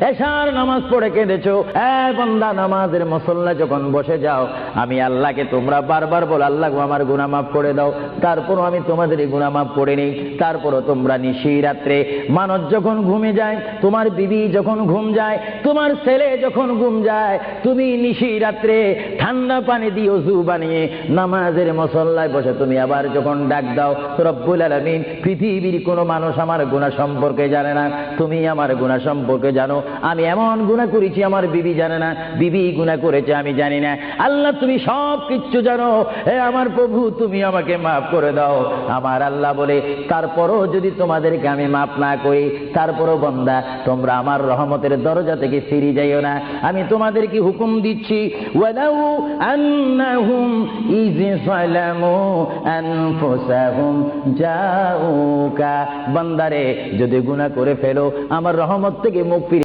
এশার নামাজ পড়ে কেঁদেছো, বান্দা নামাজের মুসল্লা যখন বসে যাও, আমি আল্লাহকে তোমরা বারবার বলো আল্লাহ আমার গুনাহ মাফ করে দাও, তারপরও আমি তোমাদের গুনাহ মাফ করে নেই। তারপরও তোমরা নিশি রাত্রে মানুষ যখন ঘুমে যায়, তোমার বিবি যখন ঘুম যায়, তোমার ছেলে যখন ঘুম যায়, তুমি নিশি রাত্রে ঠান্ডা পানি দিয়ে ওযু বানিয়ে নামাজের মুসল্লায় বসে তুমি আবার যখন ডাক দাও, রব্বুল আলামিন পৃথিবীর কোনো মানুষ আমার গুনাহ সম্পর্কে জানে না, তুমি আমার গুনাহ সম্পর্কে জানো। আমি এমন গুনাহ করেছি আমার বিবি জানে না, বিবি গুনাহ করেছে আমি জানি না। আল্লাহ তুমি সব কিচ্ছু জানো, হে আমার প্রভু তুমি আমাকে মাফ করে দাও। আমার আল্লাহ বলে তারপরও যদি তোমাদেরকে আমি মাফ না করি, তারপরও বান্দা তোমরা আমার রহমতের দরজা থেকে ফিরে যাইও না। আমি তোমাদেরকে হুকুম দিচ্ছি, ওয়ালাউ আন্নাহুম ইয যালামু আনফুসাহুম জাউকা, বান্দারে যদি গুনাহ করে ফেলো আমার রহমত থেকে মুখ